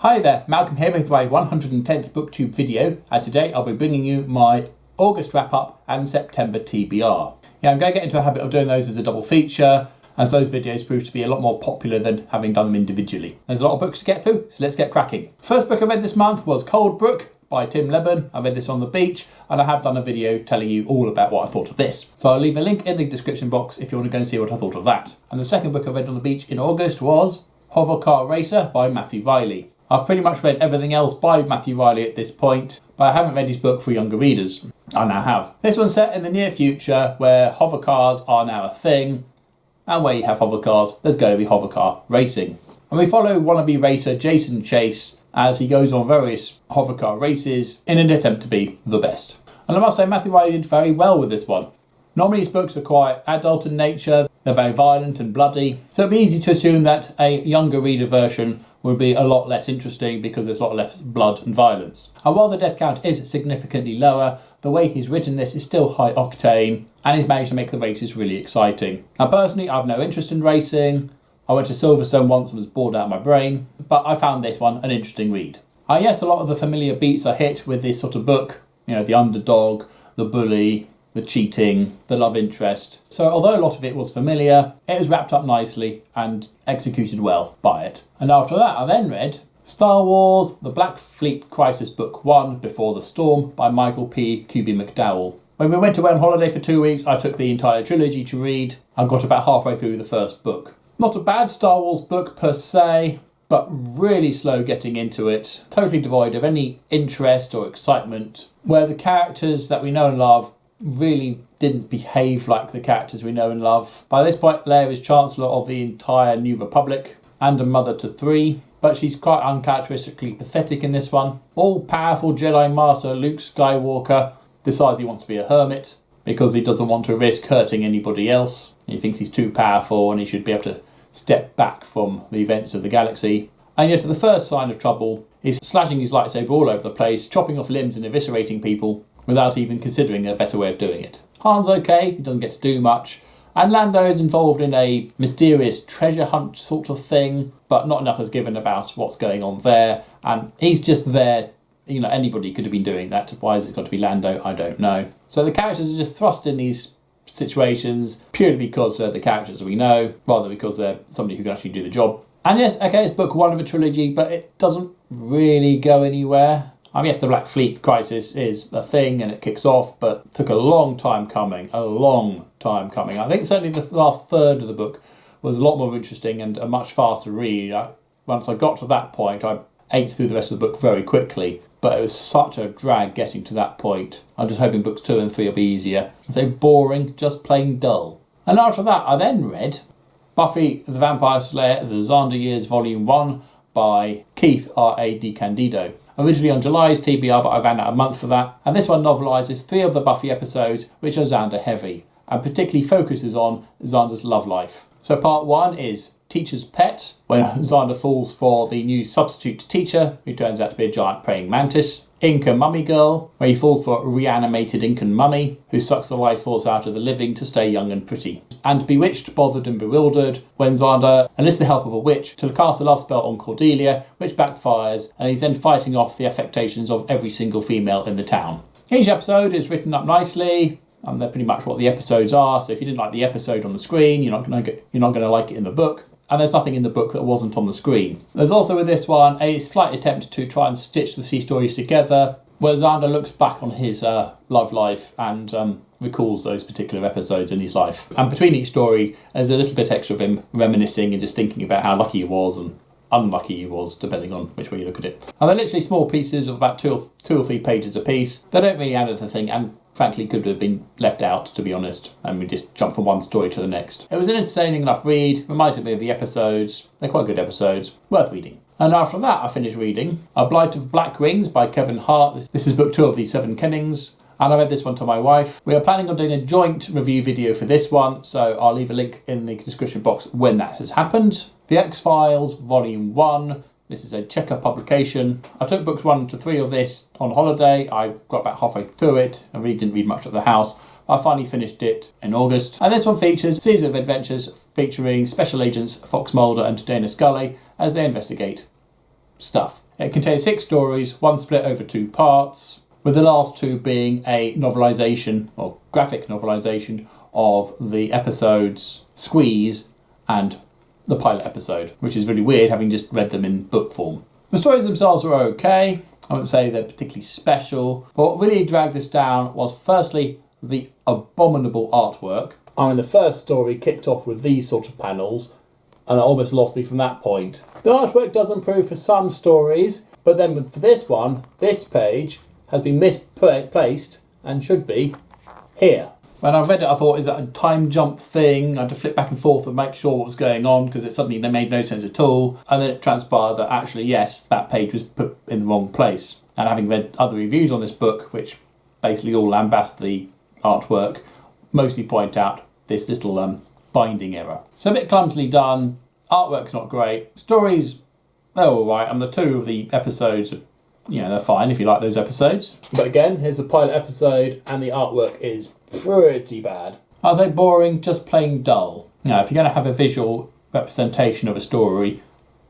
Hi there, Malcolm here with my 110th Booktube video, and today I'll be bringing you my August wrap-up and September TBR. Yeah, I'm going to get into a habit of doing those as a double feature, as those videos prove to be a lot more popular than having done them individually. There's a lot of books to get through, so let's get cracking. First book I read this month was Coldbrook by Tim Lebbon. I read this on the beach, and I have done a video telling you all about what I thought of this. So I'll leave a link in the description box if you want to go and see what I thought of that. And the second book I read on the beach in August was Hovercar Racer by Matthew Riley. I've pretty much read everything else by Matthew Riley at this point, but I haven't read his book for younger readers. I now have. This one's set in the near future where hovercars are now a thing, and where you have hovercars, there's going to be hovercar racing. And we follow wannabe racer Jason Chase as he goes on various hovercar races in an attempt to be the best. And I must say Matthew Riley did very well with this one. Normally his books are quite adult in nature, they're very violent and bloody, so it'd be easy to assume that a younger reader version would be a lot less interesting because there's a lot less blood and violence. And while the death count is significantly lower, the way he's written this is still high octane, and he's managed to make the races really exciting. Now personally, I've no interest in racing. I went to Silverstone once and was bored out of my brain, but I found this one an interesting read. Yes, a lot of the familiar beats are hit with this sort of book, you know, the underdog, the bully, the cheating, the love interest. So although a lot of it was familiar, it was wrapped up nicely and executed well by it. And after that, I then read Star Wars, The Black Fleet Crisis Book 1, Before the Storm by Michael P. QB McDowell. When we went away on holiday for 2 weeks, I took the entire trilogy to read and got about halfway through the first book. Not a bad Star Wars book per se, but really slow getting into it, totally devoid of any interest or excitement, where the characters that we know and love really didn't behave like the characters we know and love. By this point, Leia is Chancellor of the entire New Republic and a mother to 3, but she's quite uncharacteristically pathetic in this one. All-powerful Jedi Master Luke Skywalker decides he wants to be a hermit because he doesn't want to risk hurting anybody else. He thinks he's too powerful and he should be able to step back from the events of the galaxy. And yet the first sign of trouble is slashing his lightsaber all over the place, chopping off limbs and eviscerating people without even considering a better way of doing it. Han's okay, he doesn't get to do much, and Lando is involved in a mysterious treasure hunt sort of thing, but not enough is given about what's going on there, and he's just there. You know, anybody could have been doing that. Why has it got to be Lando? I don't know. So the characters are just thrust in these situations purely because they're the characters we know, rather than because they're somebody who can actually do the job. And yes, okay, it's book 1 of a trilogy, but it doesn't really go anywhere. Yes, the Black Fleet Crisis is a thing and it kicks off, but took a long time coming, I think certainly the last third of the book was a lot more interesting and a much faster read. Once I got to that point, I ate through the rest of the book very quickly, but it was such a drag getting to that point. I'm just hoping books 2 and 3 will be easier. So boring, just plain dull. And after that, I then read Buffy the Vampire Slayer, The Xander Years Volume 1 by Keith R.A. DiCandido. Originally on July's TBR, but I ran out a month for that. And this one novelises 3 of the Buffy episodes, which are Xander heavy, and particularly focuses on Xander's love life. So part 1 is Teacher's Pet, when Xander falls for the new substitute teacher, who turns out to be a giant praying mantis. Inca Mummy Girl, where he falls for a reanimated Incan mummy, who sucks the life force out of the living to stay young and pretty. And Bewitched, Bothered and Bewildered, when Xander enlists the help of a witch to cast a love spell on Cordelia, which backfires, and he's then fighting off the affectations of every single female in the town. Each episode is written up nicely, and they're pretty much what the episodes are, so if you didn't like the episode on the screen, you're not going to like it in the book. And there's nothing in the book that wasn't on the screen. There's also with this one a slight attempt to try and stitch the 3 stories together, where Xander looks back on his love life and recalls those particular episodes in his life. And between each story, there's a little bit extra of him reminiscing and just thinking about how lucky he was and unlucky he was, depending on which way you look at it. And they're literally small pieces of about 2 or 3 pages a piece. They don't really add anything, and frankly could have been left out, to be honest, and we just jump from one story to the next. It was an entertaining enough read, reminded me of the episodes. They're quite good episodes, worth reading. And after that I finished reading A Blight of Blackwings by Kevin Hart. This is book 2 of the 7 Kennings, and I read this one to my wife. We are planning on doing a joint review video for this one, so I'll leave a link in the description box when that has happened. The X-Files Volume 1. This is a Checker publication. I took books 1 to 3 of this on holiday. I got about halfway through it. I really didn't read much at the house. I finally finished it in August. And this one features a series of adventures featuring Special Agents Fox Mulder and Dana Scully as they investigate stuff. It contains 6 stories, one split over 2 parts, with the last 2 being a novelisation, or graphic novelisation, of the episodes Squeeze and the pilot episode, which is really weird having just read them in book form. The stories themselves were okay. I wouldn't say they're particularly special. What really dragged this down was firstly the abominable artwork. I mean, the first story kicked off with these sort of panels, and it almost lost me from that point. The artwork does improve for some stories, but then for this one, this page has been misplaced and should be here. When I read it, I thought, is that a time jump thing? I had to flip back and forth and make sure what was going on because it suddenly made no sense at all. And then it transpired that actually, yes, that page was put in the wrong place. And having read other reviews on this book, which basically all lambast the artwork, mostly point out this little binding error. So a bit clumsily done. Artwork's not great. Stories, they're all right. And the 2 of the episodes, they're fine if you like those episodes. But again, here's the pilot episode, and the artwork is pretty bad. I'd say boring, just plain dull. If you're going to have a visual representation of a story,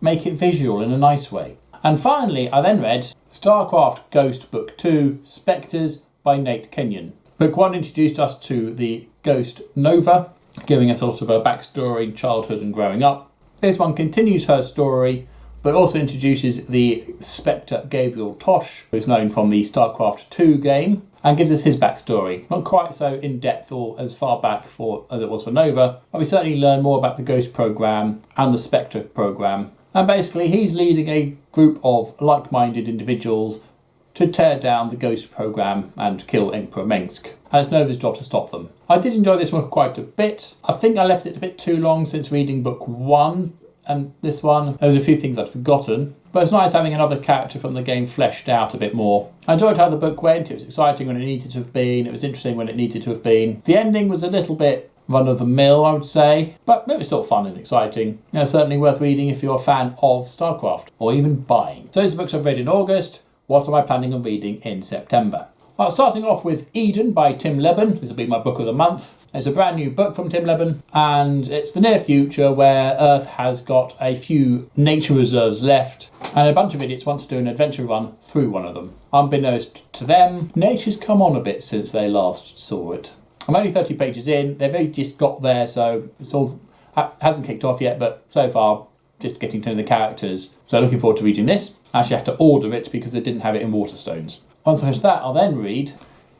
make it visual in a nice way. And finally, I then read StarCraft Ghost Book 2, Spectres by Nate Kenyon. Book 1 introduced us to the ghost Nova, giving us a lot of her backstory, childhood and growing up. This one continues her story, but also introduces the Spectre Gabriel Tosh, who is known from the StarCraft 2 game, and gives us his backstory. Not quite so in-depth or as far back as it was for Nova, but we certainly learn more about the Ghost program and the Spectre program. And basically he's leading a group of like-minded individuals to tear down the Ghost program and kill Emperor Mengsk. And it's Nova's job to stop them. I did enjoy this one quite a bit. I think I left it a bit too long since reading book 1 and this one. There was a few things I'd forgotten. But it's nice having another character from the game fleshed out a bit more. I enjoyed how the book went. It was exciting when it needed to have been. It was interesting when it needed to have been. The ending was a little bit run-of-the-mill, I would say. But it was still fun and exciting. Certainly worth reading if you're a fan of StarCraft, or even buying. So those are books I've read in August. What am I planning on reading in September? Well, starting off with Eden by Tim Leben. This will be my book of the month. It's a brand new book from Tim Leben, and it's the near future where Earth has got a few nature reserves left, and a bunch of idiots want to do an adventure run through one of them. Unbeknownst to them, nature's come on a bit since they last saw it. I'm only 30 pages in. They've only just got there, so it's all hasn't kicked off yet, but so far just getting to know the characters. So looking forward to reading this. I actually had to order it because they didn't have it in Waterstones. Once I finish that, I'll then read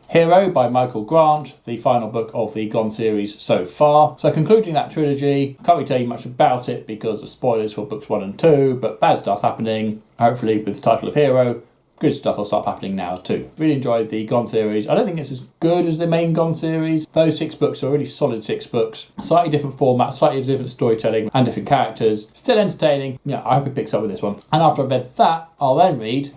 Hero by Michael Grant, the final book of the Gone series so far. So concluding that trilogy, I can't really tell you much about it because of spoilers for books 1 and 2, but bad stuff's happening, hopefully with the title of Hero. Good stuff will start happening now too. Really enjoyed the Gone series. I don't think it's as good as the main Gone series. Those 6 books are a really solid 6 books. Slightly different format, slightly different storytelling and different characters. Still entertaining. I hope it picks up with this one. And after I've read that, I'll then read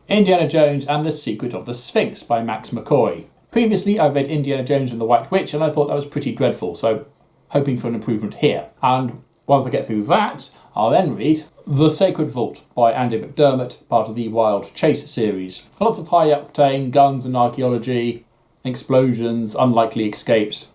Indiana Jones and the Secret of the Sphinx by Max McCoy. Previously, I read Indiana Jones and the White Witch, and I thought that was pretty dreadful, so hoping for an improvement here. And once I get through that, I'll then read The Sacred Vault by Andy McDermott, part of the Wild Chase series. Lots of high-octane guns and archaeology, explosions, unlikely escapes.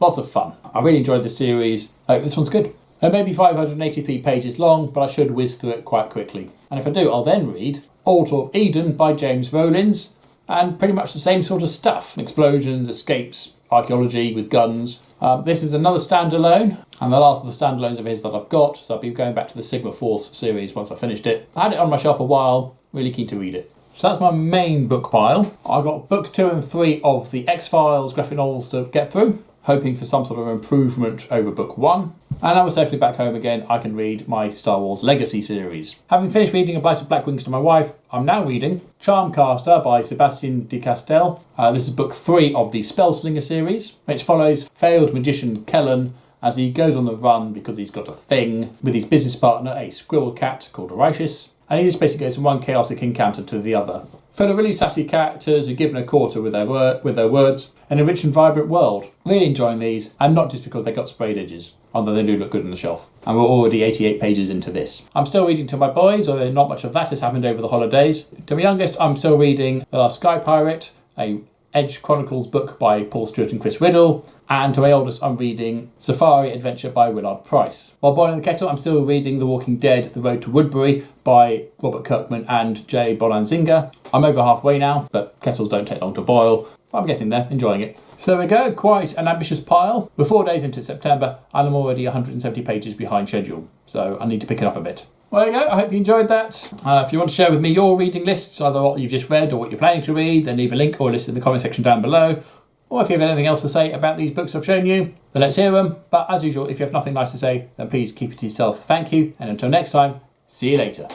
Lots of fun. I really enjoyed this series. I hope this one's good. It may be 583 pages long, but I should whiz through it quite quickly. And if I do, I'll then read Altar of Eden by James Rollins, and pretty much the same sort of stuff. Explosions, escapes, archaeology with guns. This is another standalone, and the last of the standalones of his that I've got, so I'll be going back to the Sigma Force series once I've finished it. I had it on my shelf a while, really keen to read it. So that's my main book pile. I've got books 2 and 3 of the X-Files graphic novels to get through, hoping for some sort of improvement over book 1. And now we're safely back home again, I can read my Star Wars Legacy series. Having finished reading A Blight of Blackwings to my wife, I'm now reading Charmcaster by Sebastian de Castell. This is book 3 of the Spellslinger series, which follows failed magician Kellen as he goes on the run because he's got a thing with his business partner, a squirrel cat called Orishus, and he just basically goes from one chaotic encounter to the other. Full of really sassy characters who are given a quarter with their words, and a rich and vibrant world. Really enjoying these, and not just because they got sprayed edges, although they do look good on the shelf. And we're already 88 pages into this. I'm still reading to my boys, although not much of that has happened over the holidays. To my youngest, I'm still reading The Last Sky Pirate, a Edge Chronicles book by Paul Stewart and Chris Riddle. And to my oldest, I'm reading Safari Adventure by Willard Price. While boiling the kettle, I'm still reading The Walking Dead, The Road to Woodbury by Robert Kirkman and Jay Bolanzinga. I'm over halfway now, but kettles don't take long to boil. I'm getting there, enjoying it. So there we go, quite an ambitious pile. We're 4 days into September and I'm already 170 pages behind schedule, so I need to pick it up a bit. Well, there you go, I hope you enjoyed that. If you want to share with me your reading lists, either what you've just read or what you're planning to read, then leave a link or a list in the comment section down below. Or if you have anything else to say about these books I've shown you, then let's hear them. But as usual, if you have nothing nice to say, then please keep it to yourself. Thank you, and until next time, see you later.